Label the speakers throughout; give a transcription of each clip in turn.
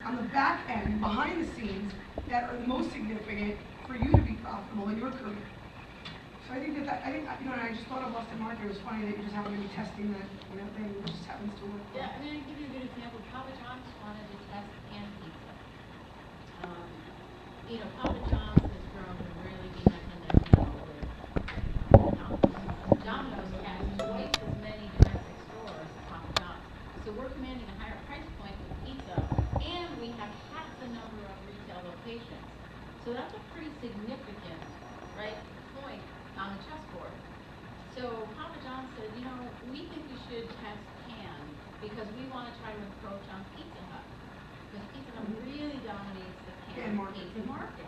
Speaker 1: on the back end, behind the scenes, that are the most significant for you to be profitable in your career. So I think and I just thought of Boston Market. It was funny that you just happen to be testing that, thing. It just happens to work.
Speaker 2: Yeah, I mean, I'll give you a good example. Papa John's wanted to test canned pizza. Papa John's has grown to really be neck and neck now with Domino's has twice as many domestic stores as Papa John's. So we're commanding a higher price point with pizza, and we have half the number of retail locations. So that's a pretty significant, right, point on the chessboard. So Papa John said, we think we should test can because we want to try to approach on Pizza Hut. Because Pizza Hut really dominates the can pizza market.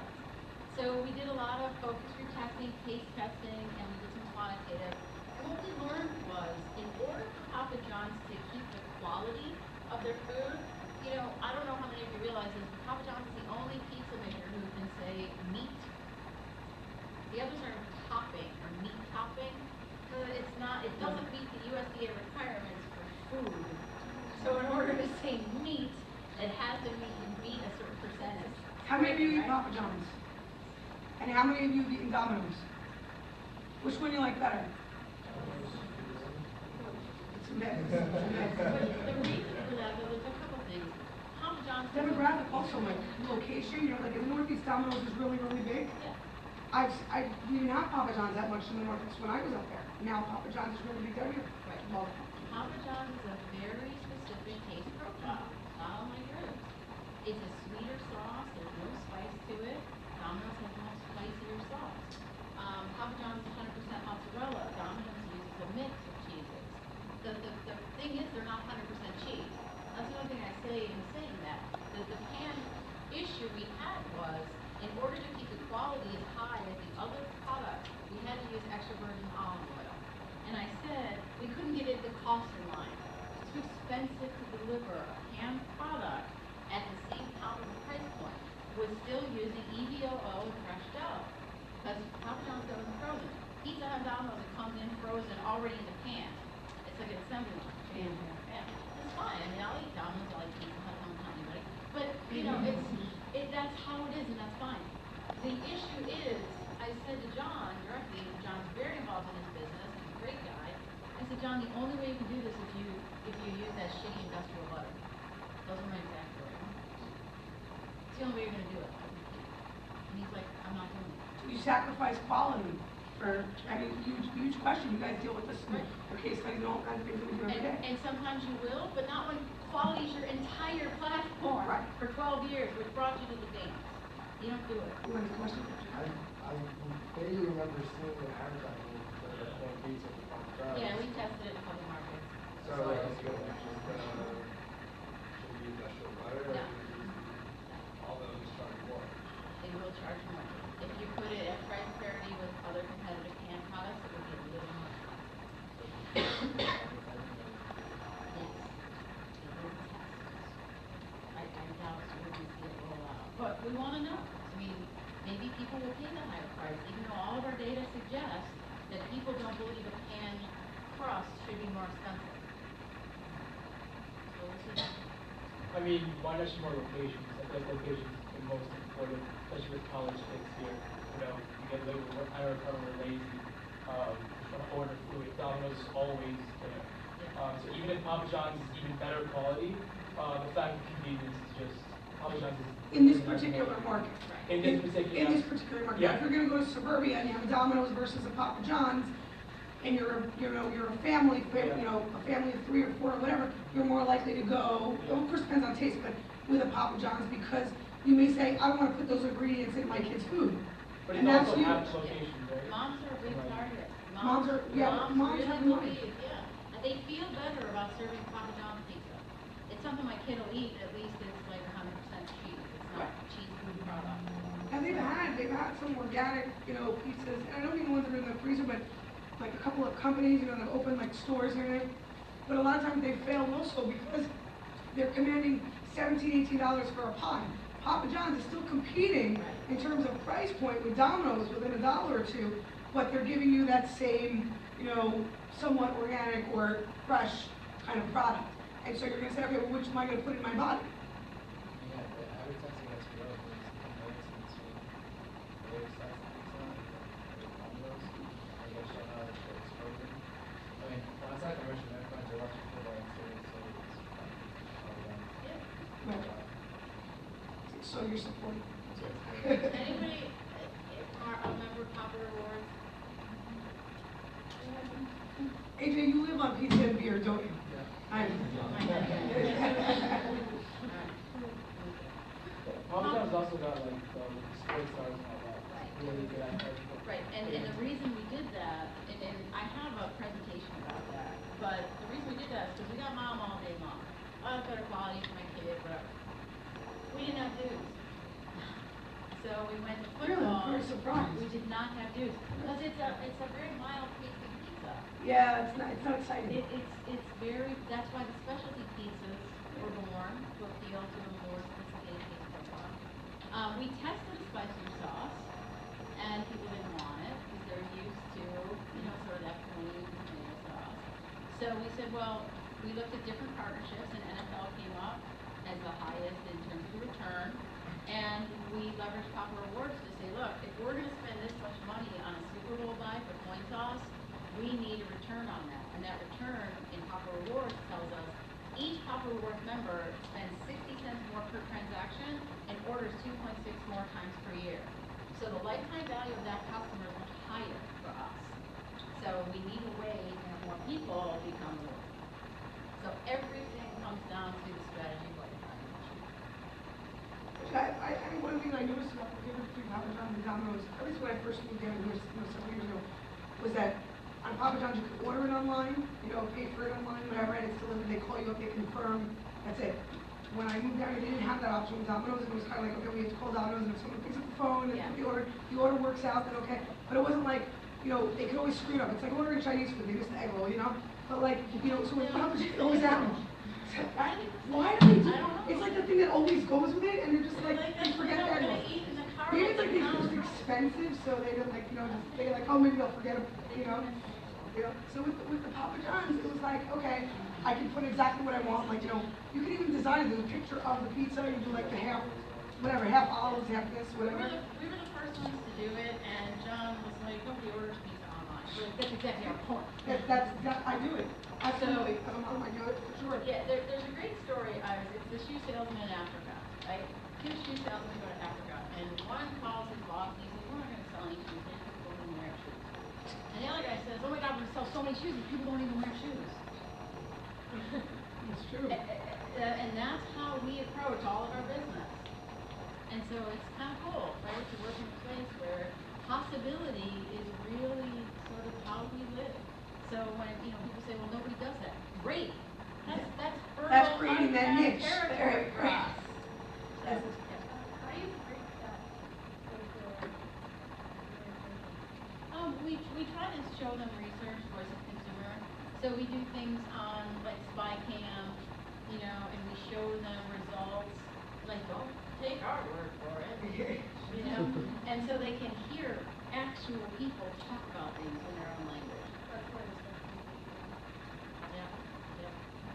Speaker 2: So we did a lot of focus group testing, taste testing, and we did some quantitative. And what we learned was, in order for Papa John's to keep the quality of their food, I don't know how many of you realize this, but Papa John's is the only pizza maker who can say meat. The others are topping or meat topping. It doesn't meet the USDA requirements for food. So in order to say meat, it has to meet a certain percentage.
Speaker 1: How many of you eat Papa John's? And how many of you have eaten Domino's? Which one do you like better? It's a mix.
Speaker 2: The reason for that, there's a couple things. Papa John's
Speaker 1: Demographic also, like location, like in the Northeast, Domino's is really, really big.
Speaker 2: Yeah.
Speaker 1: We didn't have Papa John's that much in the Northeast when I was up there. Now Papa John's is really big everywhere.
Speaker 2: Right. Papa John's is a very specific taste profile. Not all my groups. It's a sweeter sauce. There's no spice to it. Domino's has more spicier sauce. Papa John's is 100% mozzarella. Domino's uses a mix of cheeses. The thing is, they're not 100% cheese. That's the only thing I say in saying that. The pan issue we had was, in order to keep the quality as high as the other products, we had to use extra virgin olive oil. And I said, we couldn't get the cost in line. It's too expensive to deliver a canned product at the same top of the price point with still using EVOO and fresh dough. Because Papa John's dough is frozen. Pizza Hut and Domino's, it comes in frozen already in the pan. It's like an assembly line. Yeah. It's fine. I mean, I'll eat Domino's, I'll eat Pizza Hut, don't tell anybody. But, that's how it is, and that's fine. The issue is, I said to John directly, and John's very involved in this business, he's a great guy. I said, John, the only way you can do this is if you use that shitty industrial butter. Those are my exact words. It's the only way you're going to do it. And he's like, I'm not doing it.
Speaker 1: So you sacrifice quality for, huge question. You guys deal with this in your case studies and all kinds of things that we do every day.
Speaker 2: And sometimes you will, but not when quality is your entire platform for 12 years, which brought you to the dance. You don't do it.
Speaker 1: What is the question?
Speaker 3: I vaguely remember seeing an advertising for the canned pizza for Papa John's.
Speaker 2: Yeah, we tested it in a couple markets.
Speaker 3: So it's good. Should we use industrial butter?
Speaker 2: No.
Speaker 3: Although it's charged more.
Speaker 2: It will charge more. If you put it at price parity with other competitive canned products, it would be a little more. Yes. I doubt we're going to see it roll out. But we want to know. Maybe people will pay the higher price, even though all of our data suggests that people don't believe a canned crust should be more expensive. So we'll see.
Speaker 4: I mean, why not more locations? I think locations is the most important, especially with college kids here. You get labeled, I recover, we're lazy, want to order food. Domino's is always there. So even if Papa John's is even better quality, the fact of convenience is just, Papa John's is
Speaker 1: in this particular market.
Speaker 4: In this particular
Speaker 1: market.
Speaker 4: Yeah.
Speaker 1: If you're going to go to suburbia and you have a Domino's versus a Papa John's, and you're a family, a family of 3 or 4 or whatever, you're more likely to go. Well, of course, it depends on taste, but with a Papa John's, because you may say, I don't want to put those ingredients in my kids' food.
Speaker 4: But
Speaker 1: and
Speaker 4: it
Speaker 1: that's
Speaker 4: also
Speaker 1: huge.
Speaker 4: has locations, right?
Speaker 2: Moms are a big target.
Speaker 1: Moms
Speaker 2: really believe, and they feel better about serving Papa John's pizza. It's something my kid will eat. At least it's like 100% cheese. It's not a cheese food product.
Speaker 1: And they've had some organic, pizzas. And I don't mean the ones that are in the freezer, but like a couple of companies, that open like stores and everything. But a lot of times they fail also because they're commanding $17, $18 for a pie. Papa John's is still competing in terms of price point with Domino's within $1 or $2, but they're giving you that same, somewhat organic or fresh kind of product. And so you're going to say, okay, well, which am I going to put in my body?
Speaker 3: Yeah,
Speaker 1: So you're supporting.
Speaker 2: Anybody, are a member of Papa Rewards?
Speaker 1: AJ, you live on pizza and beer, don't you? I
Speaker 4: Papa John's also got like sports stars and all that.
Speaker 2: Right.
Speaker 4: Really good advertising.
Speaker 2: Right, and the reason we did that, and I have a presentation about that, but the reason we did that is because we got mom all day long. Oh, better quality for my kid, whatever. We didn't have dues. So we went to
Speaker 1: Really?
Speaker 2: football.
Speaker 1: Very surprised.
Speaker 2: We did not have dues, because it's a very mild tasting pizza.
Speaker 1: Yeah, it's not exciting.
Speaker 2: It's very, that's why the specialty pizzas were born, to appeal to a more sophisticated taste profile. We tested a spicy sauce, and people didn't want it, because they're used to, sort of that plain tomato sauce. So we said, well, we looked at different partnerships, and NFL came up as the highest in terms of return, and we leveraged Papa Rewards to say, look, if we're gonna spend this much money on a Super Bowl buy for coin toss, we need a return on that, and that return in Papa Rewards tells us each Papa Rewards member spends 60 cents more per transaction and orders 2.6 more times per year. So the lifetime value of that customer is much higher for us. So we need a way to have more people become loyal. So everything comes down to the strategy of lifetime value.
Speaker 1: I think one thing I noticed about the difference between Papa John's and Domino's, at least when I first moved down here several years ago, was that on Papa John's you could order it online, pay for it online, whatever, and it's delivered, they call you up, they confirm, that's it. When I moved down here, they didn't have that option with Domino's, and it was kind of like, okay, we have to call Domino's, and if someone picks up the phone, and
Speaker 2: Yeah.
Speaker 1: the order works out, then okay. But it wasn't like, they could always screw it up. It's like ordering Chinese food, they missed the egg roll, But like, so with Papa John's, it always happens. Why do they do
Speaker 2: I don't know.
Speaker 1: It's like the thing that always goes with it, and you're just like, you forget the egg
Speaker 2: They're
Speaker 1: roll.
Speaker 2: gonna eat in the car.
Speaker 1: Maybe it's like
Speaker 2: with
Speaker 1: they're
Speaker 2: the
Speaker 1: just expensive, so they don't like, they're like, oh, maybe they'll forget them, So with the Papa John's, it was like, okay, I can put exactly what I want, like, you can even design the picture of the pizza, you do like the half olives, half this,
Speaker 2: We
Speaker 1: whatever.
Speaker 2: were the first ones to do it, and John was like, nobody orders pizza online. We're like, that's exactly our point.
Speaker 1: I do it, absolutely, I do it, for sure.
Speaker 2: Yeah, there's a great story. It's the shoe salesman in Africa, right? Two shoe salesmen go to Africa, and one calls his boss, and he says, we're not gonna sell any shoes, they're just going to wear shoes. And the other guy says, oh my God, we're gonna sell so many shoes, and people don't even wear shoes.
Speaker 1: It's true.
Speaker 2: And that's how we approach all of our business. And so it's kind of cool, right, to work in a place where possibility is really sort of how we live. So when, people say, well, nobody does that. Great. That's fertile,
Speaker 1: That's creating that
Speaker 2: untapped
Speaker 1: niche.
Speaker 2: territory for
Speaker 1: Right.
Speaker 2: us. So,
Speaker 1: Yes.
Speaker 5: How do you break that?
Speaker 2: We try to show them research, voice of consumer. So we do things on like spy cam, and we show them results. Like, don't take our word for it, and so they can hear actual people talk about things in their own language.
Speaker 5: That's what it's
Speaker 2: Yeah.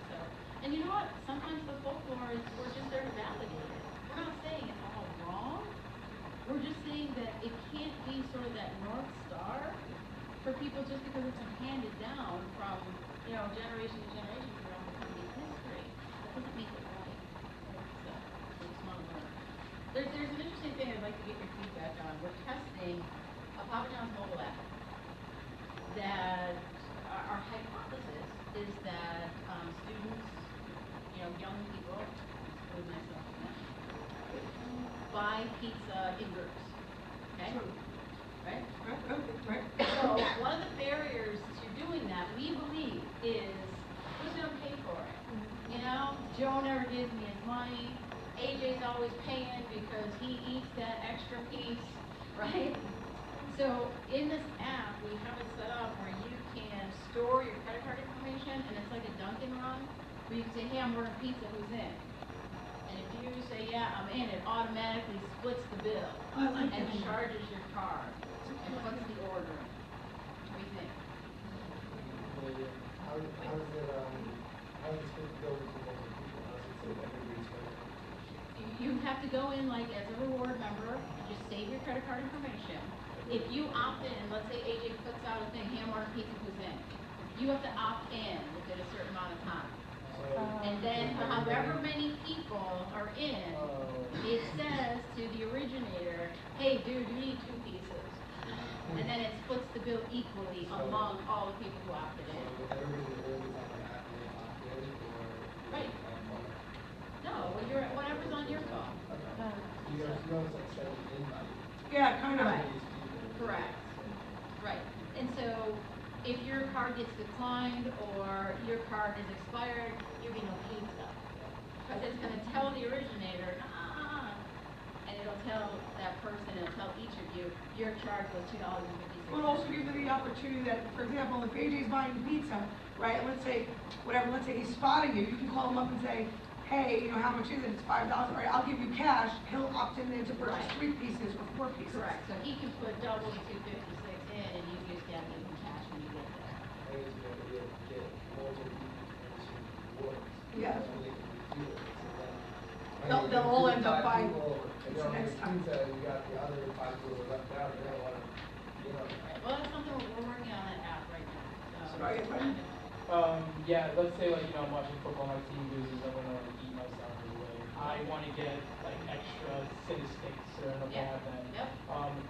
Speaker 2: So, and you know what? Sometimes the folklore is, we're just there to validate it. We're not saying it's all wrong. We're just saying that it can't be sort of that North Star for people just because it's been handed down from, generation to generation throughout the company's history. That doesn't make it right. So, we just want to learn. There's an interesting thing I'd like to get your feedback on. We're testing a Papa John's mobile app that our hypothesis is that students, young people, include myself in that, buy pizza in groups, okay? Right?
Speaker 1: Right.
Speaker 2: So one of the barriers to doing that, we believe, is who's gonna pay for it? Joe never gives me his money. AJ's always paying because he eats that extra piece, right? So in this app, we have it set up where you can store your credit card information, and it's like a Dunkin' run, where you can say, hey, I'm ordering pizza, who's in? And if you say, yeah, I'm in, it automatically splits the bill
Speaker 1: I like
Speaker 2: and
Speaker 1: that.
Speaker 2: charges your card and puts the order in. What do you think?
Speaker 3: How does it fit go into multiple people? How does it fit everybody's credit card?
Speaker 2: You have to go in like as a reward member, and just save your credit card information. If you opt in, let's say AJ puts out a thing, hey, I'm ordering pizza, who's in? You have to opt in within a certain amount of time.
Speaker 3: So,
Speaker 2: And then however many people are in, it says to the originator, hey, dude, you need 2 pieces. And then it splits the bill equally among all the people who opted in.
Speaker 3: So everybody really is on like Apple opt-in or?
Speaker 2: Right. No, whatever's on your phone.
Speaker 3: Okay. You know it's like sending invite.
Speaker 1: Yeah, kind of.
Speaker 2: Right. Correct. Right. And so if your card gets declined or your card is expired, you're getting a pizza. Because it's going to tell the originator, and it'll tell that person, it'll tell each of you, your charge was $2.56.
Speaker 1: Well, it also gives you the opportunity that, for example, if AJ's buying pizza, right, and let's say he's spotting you, you can call him up and say, hey, you know, how much is it? It's $5, all right, I'll give you cash. He'll opt in there to purchase
Speaker 2: Right.
Speaker 1: 3 pieces or 4 pieces.
Speaker 2: Correct. So he can put double the 256 in, and you just got to give him cash when you get there.
Speaker 3: I think it's a good idea to get multiple people into rewards.
Speaker 1: Yeah.
Speaker 3: So they can redo it. So then,
Speaker 1: They'll all end up
Speaker 3: 5
Speaker 1: buying
Speaker 3: people, and
Speaker 1: pizza
Speaker 3: then
Speaker 1: next time.
Speaker 3: pizza, you got the other 5 people who are left out, they're gonna wanna, you know.
Speaker 2: Right. Well, that's something we're working on that app right now. So.
Speaker 1: Sorry, if I-
Speaker 4: Yeah, let's say like, you know, I'm watching football, my team loses, I'm gonna like eat myself away. I wanna get like extra city sticks or anything
Speaker 2: Yeah.
Speaker 4: like that.
Speaker 2: Yep.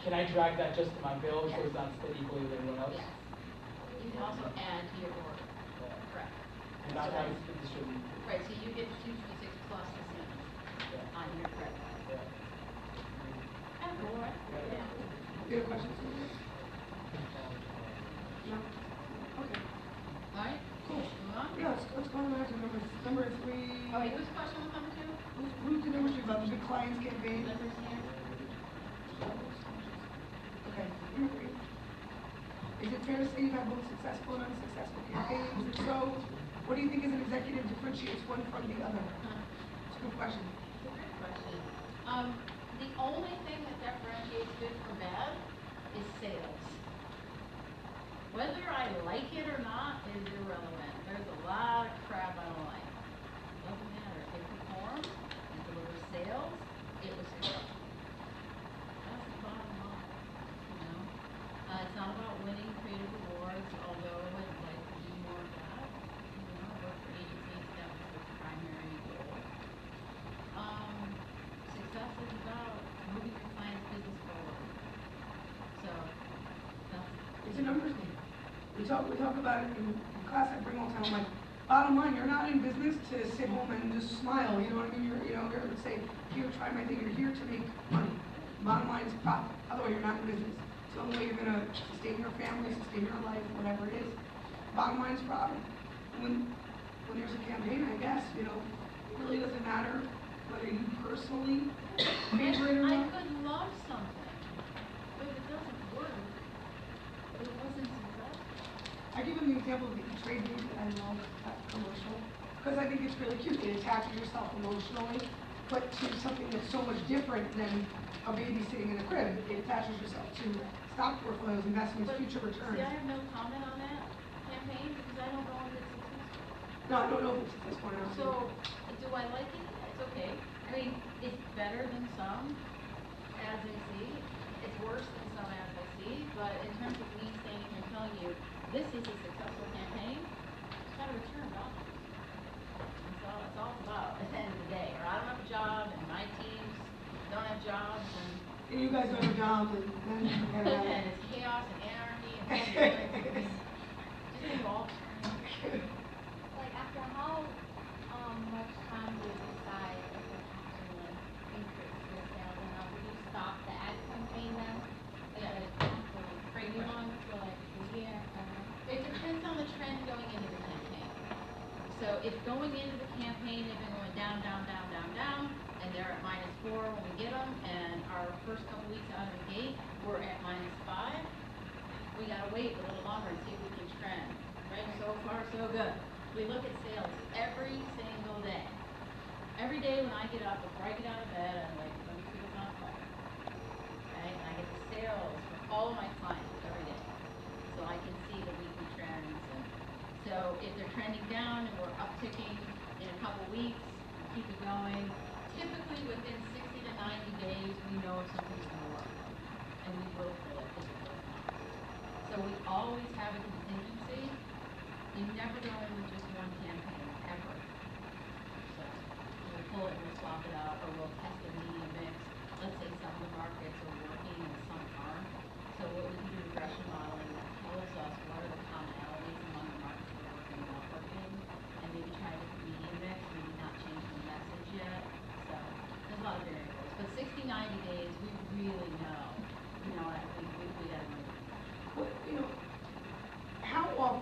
Speaker 4: Can I drag that just to my bill so
Speaker 2: Yeah.
Speaker 4: it's not split equally with everyone else?
Speaker 2: Yes. You can also add to your order.
Speaker 4: Yeah.
Speaker 2: Correct.
Speaker 4: And not have it split distributed.
Speaker 2: Right, so you get 256 plus the cents
Speaker 4: Yeah.
Speaker 2: on your credit.
Speaker 4: Yeah.
Speaker 2: And more. Yeah.
Speaker 1: You have questions? No? Okay.
Speaker 2: All right.
Speaker 1: Cool.
Speaker 2: Move on.
Speaker 1: Yeah, let's go on to number 3.
Speaker 2: Oh, wait, whose question was number 2?
Speaker 1: Who's the number 2 about the big clients campaign?
Speaker 2: Numbers here.
Speaker 1: Okay, number 3. Is it fair to say you've had both successful and unsuccessful campaigns? If so, what do you think as an executive differentiates one from the other? It's a good question.
Speaker 2: It's a great question. The only thing that differentiates good from bad is sales. Whether I like it or not is irrelevant. There's a lot of crap I don't like. Doesn't matter. If they perform and deliver sales, it was successful. That's the bottom line, you know? It's not about winning creative awards, although I'd like to do more of that. You know, I work for agencies, that was the primary goal. Success is about moving your client's business forward. So, that's.
Speaker 1: It's a numbers game. We talk about it in class. I bring all the time. I'm like, bottom line, you're not in business to sit home and just smile. You know what I mean? You're here to say, here, try my thing. You're here to make money. Bottom line is profit. Otherwise, you're not in business. It's the only way you're gonna sustain your family, sustain your life, whatever it is. Bottom line is profit. When there's a campaign, I guess, you know, it really doesn't matter whether you personally favor it or
Speaker 2: I
Speaker 1: not.
Speaker 2: could love something, but if it doesn't work, it wasn't successful.
Speaker 1: I give him the example of the E-Trade News that I love, that commercial, because I think it's really cute. It attaches yourself emotionally, but to something that's so much different than a baby sitting in a crib. It attaches yourself to stock portfolios, investments,
Speaker 2: But,
Speaker 1: future returns.
Speaker 2: See, I have no comment on that campaign because I don't know if it's successful.
Speaker 1: No, I don't know if it's this one or not.
Speaker 2: So, do I like it? It's okay. I mean, it's better than some, as I see. It's worse than some, as I see. But in terms of me standing here telling you, this is a successful campaign, it's got to return dollars. That's all it's all about at the end of the day. Or I don't have a job, and my teams don't have jobs, and
Speaker 1: And you guys don't have jobs, and then you forget about
Speaker 2: and
Speaker 1: it.
Speaker 2: it's chaos and anarchy and just involved.
Speaker 5: Like, after how much time do you decide if it's actually increase your sales? And will you stop the ad campaign then?
Speaker 2: Yeah.
Speaker 5: Pretty long for like a year?
Speaker 2: It depends on the trend going into the campaign. So if going into the campaign, they've been going down, down, down, down, down, and they're at -4 when we get them, and our first couple weeks out of the gate, we're at -5, we gotta wait a little longer and see if we can trend. Right, so far so good. We look at sales every single day. Every day when I get up, before I get out of bed, I'm like, let me see what's on fire. Okay, and I get the sales from all of my clients every day. So I can see the weekly trends. And so if they're trending down and we're upticking in a couple weeks, we keep it going. Typically within 60 to 90 days, we know if something's going to work. And we will fill it if it does not. So we always have a contingency. You never go in with just one campaign, ever. So we'll pull it, we'll swap it out, or we'll test a media mix. Let's say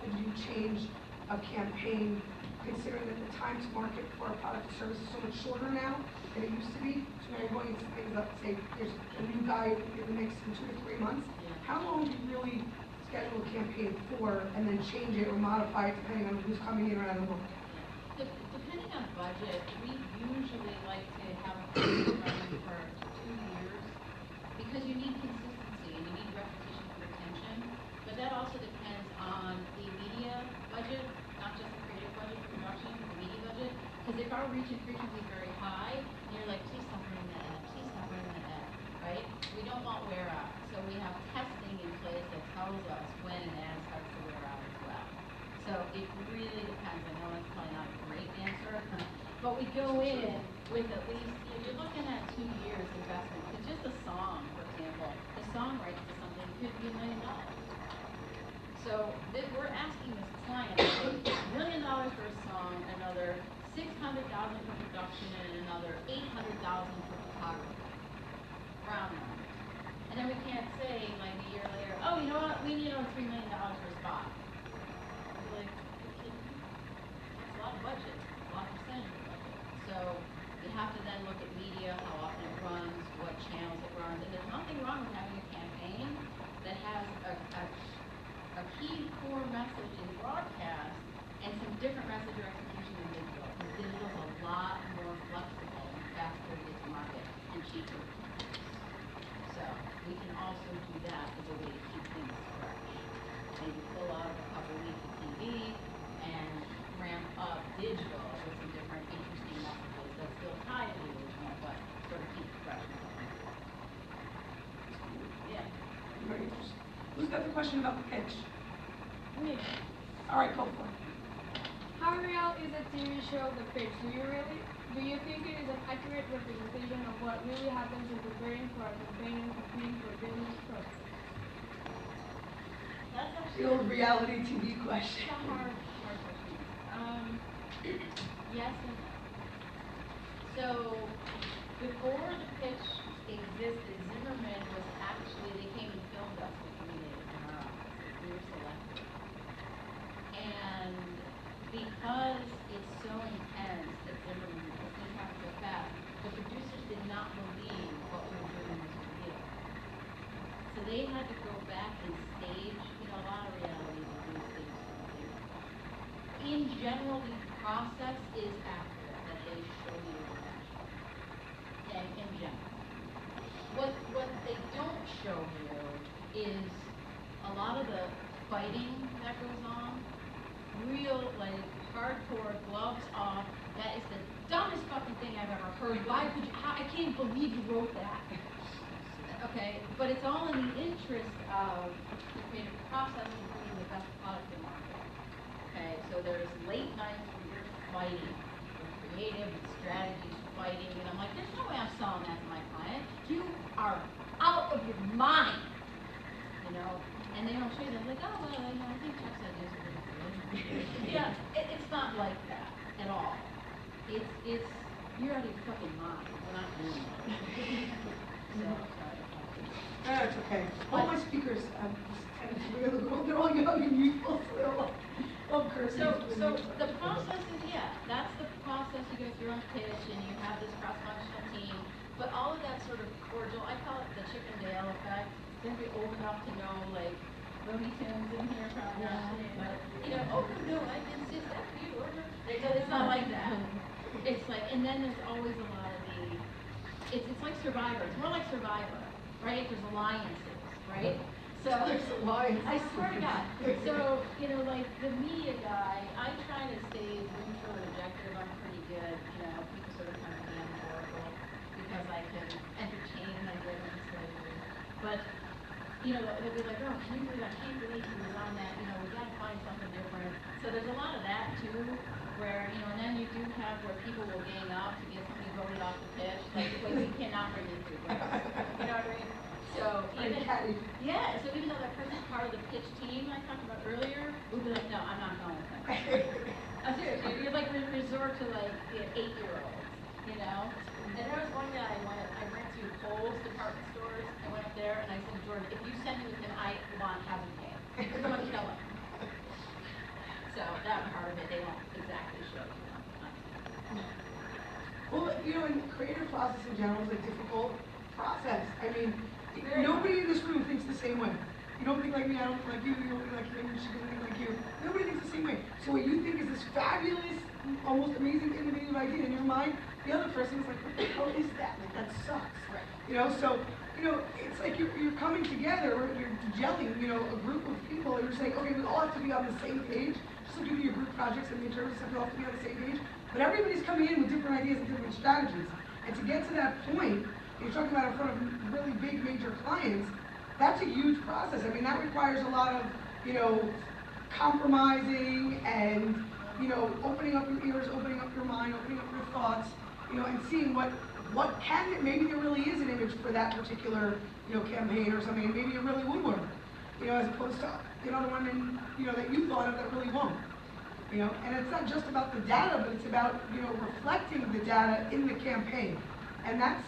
Speaker 1: often do you change a campaign, considering that the time to market for a product or service is so much shorter now than it used to be? So now you're going into things that say, there's a new guy in the mix in 2 to 3 months. How long do you really schedule a campaign for and then change it or modify it depending on who's coming in or out of the market?
Speaker 2: Depending on budget, we usually like to have a campaign running for 2 years because you need consistency and you need repetition for retention. But that also depends on the media budget, not just the creative budget for production, the media budget. Because if our reach and frequency is very high, and you're like, please stop running that ad, please stop running that ad, right? We don't want wear out. So we have testing in place that tells us when an ad starts to wear out as well. So it really depends. I know that's probably not a great answer, but we go in with at least, if you're looking at 2 years investment, because just a song, for example, the song rights to something could be $1 million. So we're asking this client $1 million for a song, another $600,000 for production, and another $800,000 for photography. Round numbers. And then we can't say like a year later, oh, you know what, we need $3 million for a spot. We're like, you're kidding me? It's a lot of budget, a lot of percentage of budget. So you have to then look at media, how often it runs, what channels it runs, and there's nothing wrong with having a campaign that has a key core message in broadcast and some different message or execution in digital. Because digital is a lot more flexible and faster to get to market and cheaper. So we can also do that as a way to keep things fresh. Maybe pull out a couple weeks of TV and ramp up digital with some different interesting messages that still tie to the original, but sort of keep it fresh. Yeah.
Speaker 1: Very interesting. Who's got the question about the pitch?
Speaker 5: Me.
Speaker 1: All right, go for it.
Speaker 5: How real is a TV show The Pitch? Do you think it is an accurate representation of what really happens in preparing for a campaign and competing for business process?
Speaker 2: That's
Speaker 1: The
Speaker 2: actually
Speaker 1: old reality TV question.
Speaker 2: a hard question. Yes and no. So before The Pitch existed, Zimmerman was actually, they came and filmed us with Creative in our office. We were selected. And because it's so intense that Zimmerman was sometimes so fast, the producers did not believe what we were doing was real. So they had to go back and stage, a lot of realities of these things. In general, the process is accurate, that they show you the action. Okay, in general. What they don't show you is a lot of the fighting that goes on. Real, like, hardcore, gloves off. That is the dumbest fucking thing I've ever heard. Why could you, I can't believe you wrote that. Okay, but it's all in the interest of the creative process and bringing the best product to market. Okay, so there's late nights where you're fighting, with creative and strategies fighting, and I'm like, there's no way I'm selling that to my client. You are out of your mind. And they don't show you that. Like, oh, well, I think Chuck said this is really good. Yeah, it's not like that at all. It's you're out of your fucking mind. We're not doing that. So, sorry.
Speaker 1: That's okay. All my speakers tend to be they're all young and youthful, so they all love cursing.
Speaker 2: So the process is, that's the process. You go through on pitch and you have this cross-functional team, but all of that sort of cordial, I call it the Chip and Dale effect. Then be old enough to know, like, Looney Tunes in here probably, but, oh no, I insist after you order. It's not like that. It's like, and then there's always a lot of it's like Survivor. It's more like Survivor, right? There's alliances, right? So, I swear to God. So, like the media guy, I try to stay neutral and objective. I'm pretty good, people sort of kind of metaphorical because I can entertain and I get them. But, they'll be like, oh, can you believe, I can't believe he was on that, we gotta find something different. So there's a lot of that too, where, and then you do have where people will gang up to get something voted off the pitch, like the place you cannot bring into, right? You know what I mean? So even though that person's part of the pitch team I talked about earlier, we'll be like, no, I'm not going with that. I'm serious, you're like resort to like 8-year-olds, And there was one guy I went to Kohl's department stores. I went up there and I said to Jordan, if you send me with him, I want half a day. I'm gonna kill him. of it, they don't exactly show you.
Speaker 1: Well, you know, and the creative process in general is a difficult process. I mean, nobody in this room thinks the same way. You don't think like me, I don't think like you don't think like him, she doesn't think like you. Nobody thinks the same way. So what you think is this fabulous, almost amazing, innovative idea in your mind, the other person is like, what the hell is that? Like, that sucks.
Speaker 2: Right.
Speaker 1: You know, so, you know, it's like you're coming together, or you're gelling, you know, a group of people, and you're saying, okay, we all have to be on the same page, just like you do your group projects and the internal stuff, you all have to be on the same page. But everybody's coming in with different ideas and different strategies. And to get to that point, you're talking about in front of really big major clients, that's a huge process. I mean, that requires a lot of, you know, compromising and, you know, opening up your ears, opening up your mind, opening up your thoughts, you know, and seeing what can it, maybe there really is an image for that particular, you know, campaign or something, and maybe it really would work, you know, as opposed to, you know, the one in, you know, that you thought of that really won't. You know, and it's not just about the data, but it's about, you know, reflecting the data in the campaign. And that's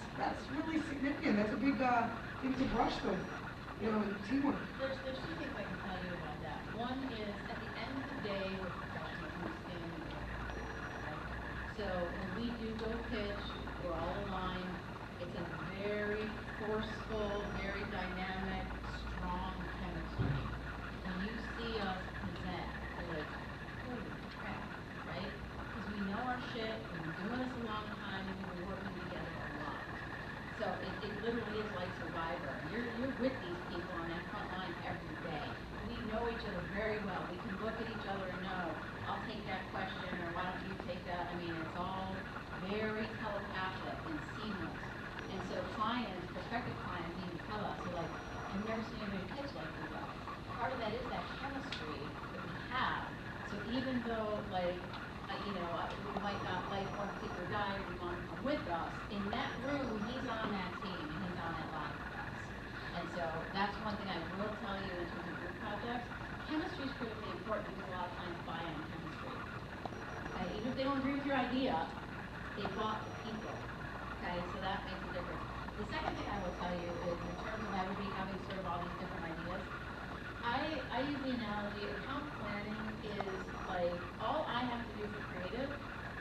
Speaker 1: really significant. That's a big thing to brush with, you know, teamwork.
Speaker 2: There's two things I can tell you about that. One is, at the end of the day, we're professionals in the work, right? So when we do go pitch, we're all aligned. It's a very forceful, very dynamic, strong chemistry. When you see us present, you're like, holy crap, right? Because we know our shit, we've been doing this a long time, and we've been working together a lot. So it literally is like Survivor. You're with these people on that front line every day. We know each other very well. We can look at each other and know, I'll take that question, or why don't you take that? I mean, it's all very telepathic and seamless. And so clients, prospective clients even tell us, they're like, I've never seen anybody pitch like you guys. Part of that is that chemistry that we have. So even though, like, you know, we might not like one particular guy or we want to come with us, in that room, he's on that team and he's on that line with us. And so that's one thing I will tell you in terms of group projects. Chemistry is critically important because a lot of clients buy on chemistry. Okay? Even if they don't agree with your idea, they bought the people. Okay, so that makes a difference. The second thing I will tell you is, in terms of everybody having sort of all these different ideas, I use the analogy, account planning is like, all I have to do for creative,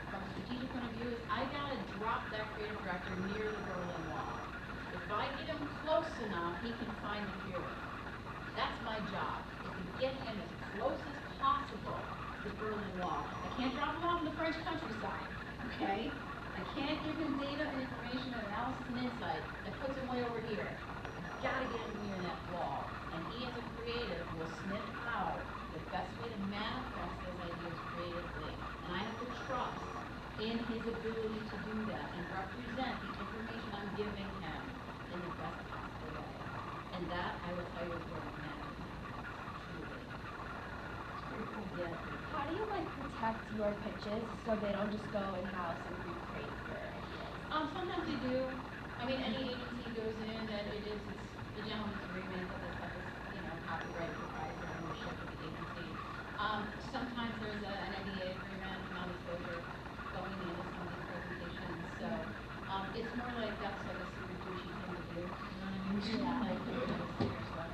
Speaker 2: from a strategic point of view, is I gotta drop that creative director near the Berlin Wall. If I get him close enough, he can find the hero. That's my job, is to get him as close as possible to the Berlin Wall. I can't drop him off in the French countryside, okay? I can't give him data and information and analysis and insight that puts him way over here. I've gotta get him near that wall. And he, as a creative, will sniff out the best way to manifest those ideas creatively. And I have to trust in his ability to do that and represent the information I'm giving him in the best possible way. And that, I will tell you, is where it matters. Truly. Yeah.
Speaker 6: How do you like protect your pitches so they don't just go in-house and recreate your ideas?
Speaker 2: Sometimes they do. I mean, any agency goes in and it's the gentleman's agreement that this stuff is, you know, copyright, proprietary ownership of the agency. Sometimes there's an NDA agreement, non-disclosure, going into some of these presentations. So it's more like that's like a super douchey thing to do. You know what I mean? Yeah. Like, you know, serious stuff.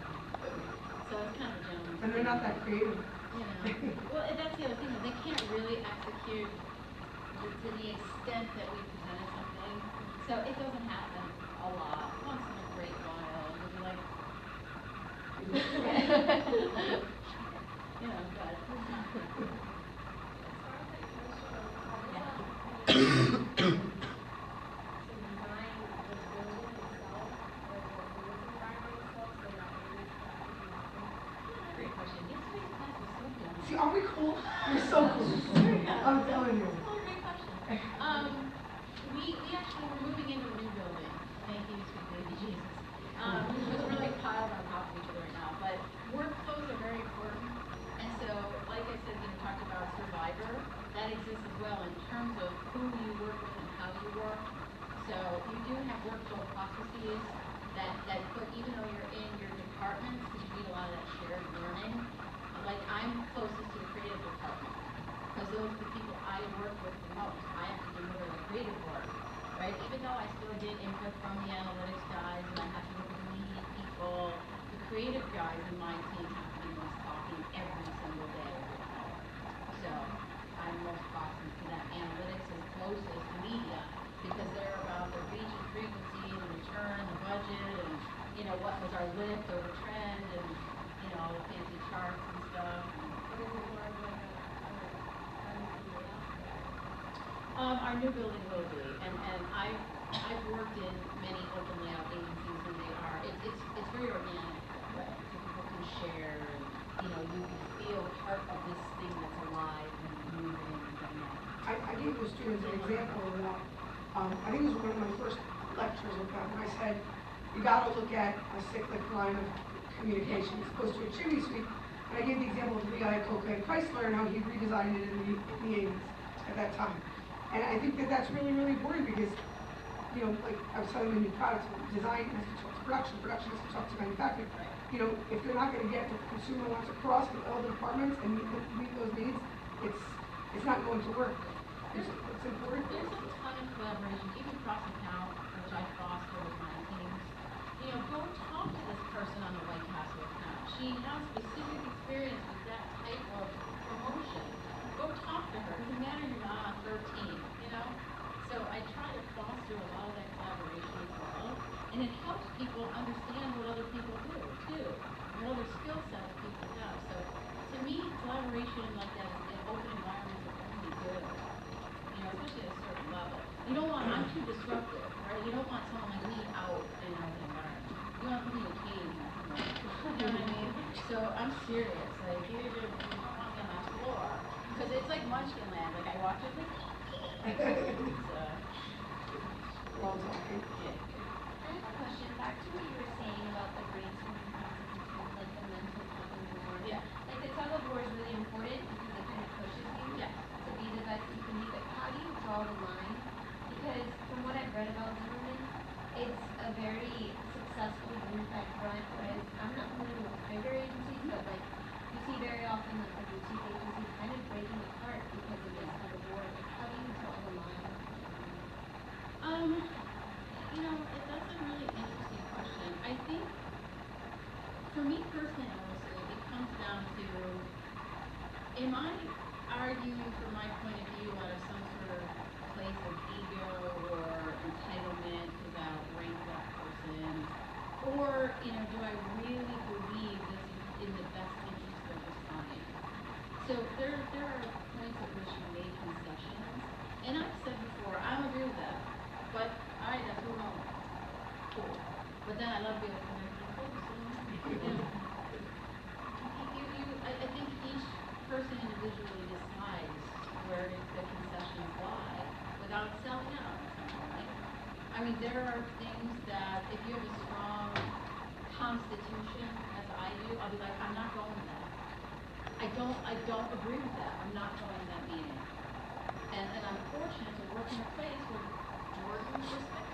Speaker 2: So it's kind of a gentleman's.
Speaker 1: And they're not that creative.
Speaker 2: You know, well, that's the other thing, that they can't really execute to the extent that we presented something. So it doesn't happen a lot. Once in a great while, you'll be like, you know, but it's not good. Great question. Yesterday's class was so good.
Speaker 1: See, aren't we cool? We're so cool. I'm telling you.
Speaker 2: Oh, great question. We actually were moving into a new building. Thank you, sweet baby Jesus. Because we're like piled on top of each other right now. But workflows are very important. And so, like I said, you talked about Survivor. That exists as well in terms of who you work with and how you work. So you do have workflow processes that put, even though you're in your departments, because you need a lot of that shared learning. Like, I'm closest to the creative department, because those are the people I work with the most. I have to do more of the creative work, right? Even though I still get input from the analytics guys, and I have to work with the media people, the creative guys in my team have to do this talking every single day. So I'm most costing to them. Analytics is closest to media, because they're about the reach and frequency, the return, the budget, and, you know, what was our lift over trend, and, you know, all the fancy charts and stuff.
Speaker 5: But is it more of like
Speaker 2: Our new building will be, and I've worked in many open layout agencies, and they are, it's very organic, right? So people can share, and, you know, you can feel part of this thing that's alive and moving and dynamic.
Speaker 1: I gave the students an example of that. I think it was one of my first lectures with them, and I said, you gotta look at a cyclic line of communication as opposed to a chimney sweep. And I gave the example of the guy at Coca and Chrysler and how he redesigned it in the 80s at that time. And I think that that's really, really important because, you know, like I was telling them, new products, design has to talk to production, production has to talk to manufacturing. You know, if they're not gonna get what the consumer wants across with all the departments and meet those needs, it's not going to work. It's important.
Speaker 2: There's a ton of collaboration, even cross account, which I foster with my teams. You know, go talk to this person on the White Castle account. She has specific experience with that type of promotion. Go talk to her. It doesn't matter you're not on 13, you know? So I try to foster a lot of that collaboration as well. And it helps people understand what other people do, too. What other skill sets people have. So to me, collaboration like that in open environments is only good. You know, especially at a certain level. You don't want, I'm too disruptive, right? You don't want someone like me out in an open environment. You want to put me in a cage. You know what I mean? So I'm serious. Like, you don't want me on my floor. Because it's like Munchkinland. Like, I watch it like,
Speaker 1: Well, talking.
Speaker 2: yeah.
Speaker 7: I have a question, back to what you were saying about the brainstorming process between like the mental tug of war.
Speaker 2: Yeah.
Speaker 7: Like the tug of war is really important because it kind of pushes you
Speaker 2: Yeah.
Speaker 7: to be the best you can be, but how do you draw the line? Because from what I've read about Zimmerman, it's a very successful group at front, whereas I'm not familiar with bigger agencies, but like you see very often like the boutique agencies kind of breaking apart because of this tug of war. Like how do you draw the line?
Speaker 2: You know, that's a really interesting question. I think, for me personally, honestly, it comes down to, am I arguing from my point of view out of some sort of place of ego or entitlement because I outrank that person? Or, you know, do I really believe this is in the best interest of the client? So there are points at which you make concessions. And I've said before, I don't agree with that. But, all right, that's wrong. Cool. But then I love being able to connect people. So, you know, I think each person individually decides where the concessions lie without selling out at some point. I mean, there are things that if you have a strong constitution, as I do, I'll be like, I'm not going to that. I don't agree with that. I'm not going to that meeting. And I'm fortunate to work in a place where working with respect